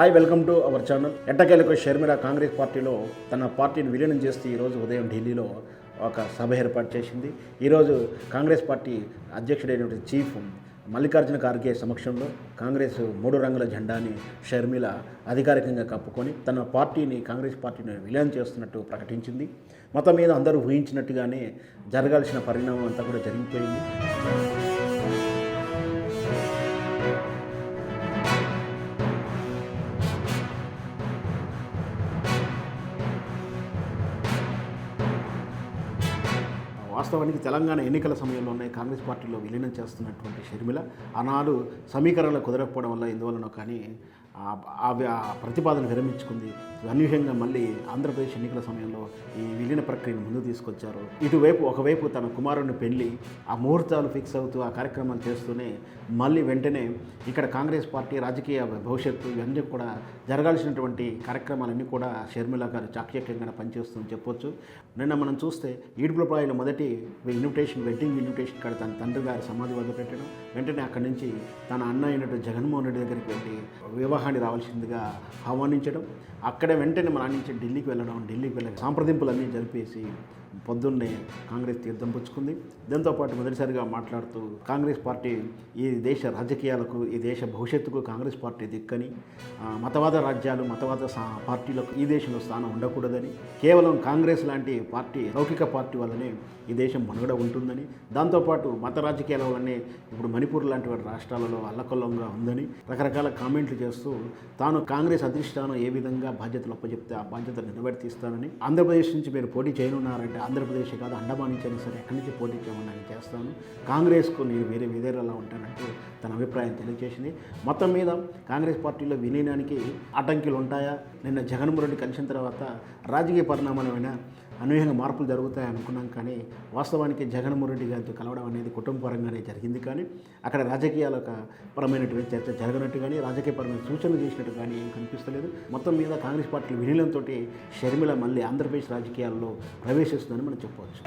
Hi, welcome to our channel. ఎట్టకేలకు షర్మిల కాంగ్రెస్ పార్టీలో తన పార్టీని విలీనం చేస్తూ ఈరోజు ఉదయం ఢిల్లీలో ఒక సభ ఏర్పాటు చేసింది. ఈరోజు కాంగ్రెస్ పార్టీ అధ్యక్షుడైనటువంటి చీఫ్ మల్లికార్జున ఖార్గే సమక్షంలో కాంగ్రెస్ 3 రంగుల జెండాని షర్మిల అధికారికంగా కప్పుకొని తన పార్టీని కాంగ్రెస్ పార్టీని విలీనం చేస్తున్నట్టు ప్రకటించింది. మొత్తం మీద అందరూ ఊహించినట్టుగానే జరగాల్సిన పరిణామం అంతా కూడా జరిగిపోయింది. వాస్తవానికి తెలంగాణ ఎన్నికల సమయంలోనే కాంగ్రెస్ పార్టీలో విలీనం చేస్తున్నటువంటి షర్మిల ఆనాడు సమీకరణలు కుదరకపోవడం వల్ల ఎందువలనో కానీ ఆ ప్రతిపాదన విరమించుకుంది. అనూహ్యంగా మళ్ళీ ఆంధ్రప్రదేశ్ ఎన్నికల సమయంలో ఈ విలీన ప్రక్రియను ముందు తీసుకొచ్చారు. ఒకవైపు తన కుమారుని పెళ్లి ఆ ముహూర్తాలు ఫిక్స్ అవుతూ ఆ కార్యక్రమాలు చేస్తూనే మళ్ళీ వెంటనే ఇక్కడ కాంగ్రెస్ పార్టీ రాజకీయ భవిష్యత్తు ఇవన్నీ కూడా జరగాల్సినటువంటి కార్యక్రమాలన్నీ కూడా షర్మిల గారు చాకచక్యంగా పనిచేస్తుందని చెప్పొచ్చు. నిన్న మనం చూస్తే ఈడుపులపాయల మొదటి వెడ్డింగ్ ఇన్విటేషన్ కాడ తన తండ్రి గారి సమాధి వద్ద పెట్టడం, వెంటనే అక్కడి నుంచి తన అన్న అయినట్టు జగన్మోహన్ రెడ్డి దగ్గరికి వెళ్ళి వివాహాన్ని రావాల్సిందిగా ఆహ్వానించడం, అక్కడే వెంటనే మన నుంచి ఢిల్లీకి వెళ్ళి సంప్రదింపులన్నీ జరిపేసి పొద్దున్నే కాంగ్రెస్ తీర్థం పుచ్చుకుంది. దాంతోపాటు మొదటిసారిగా మాట్లాడుతూ కాంగ్రెస్ పార్టీ ఈ దేశ రాజకీయాలకు, ఈ దేశ భవిష్యత్తుకు కాంగ్రెస్ పార్టీ దిక్కని, మతవాద రాజ్యాలు, మతవాద పార్టీలకు ఈ దేశంలో స్థానం ఉండకూడదని, కేవలం కాంగ్రెస్ లాంటి పార్టీ లౌకిక పార్టీ వల్లనే ఈ దేశం మనుగడ ఉంటుందని, దాంతోపాటు మత రాజకీయాల వల్లనే ఇప్పుడు మణిపూర్ లాంటి రాష్ట్రాలలో అల్లకల్లంగా ఉందని రకరకాల కామెంట్లు చేస్తూ తాను కాంగ్రెస్ అధిష్టానం ఏ విధంగా బాధ్యతలు అప్పచెప్తే ఆ బాధ్యతలు నిలబెడతీస్తానని, ఆంధ్రప్రదేశ్ నుంచి మీరు పోటీ చేయనున్నారంటే ఆంధ్రప్రదేశ్ కాదు అండమాన్ నుంచి అయినా సరే ఎక్కడి నుంచి పోటీ చేయమని నేను చేస్తాను, కాంగ్రెస్కు నేను వేరేలా ఉంటానంటూ తన అభిప్రాయం తెలియజేసింది. మొత్తం మీద కాంగ్రెస్ పార్టీలో విలీనానికి అడ్డంకులు ఉంటాయా? నిన్న జగన్మోహన్ రెడ్డి కలిసిన తర్వాత రాజకీయ పరిణామాలైనా అనూహ్యంగా మార్పులు జరుగుతాయి అనుకున్నాం, కానీ వాస్తవానికి జగన్మోహన్ రెడ్డి గారితో కలవడం అనేది కుటుంబపరంగానే జరిగింది. కానీ అక్కడ రాజకీయాల పరమైనటువంటి చర్చ జరగనట్టు కానీ రాజకీయపరమైన సూచనలు చేసినట్టు కానీ ఏం కనిపిస్తలేదు. మొత్తం మీద కాంగ్రెస్ పార్టీ విలీనంతో షర్మిల మళ్ళీ ఆంధ్రప్రదేశ్ రాజకీయాల్లో ప్రవేశిస్తుందని మనం చెప్పవచ్చు.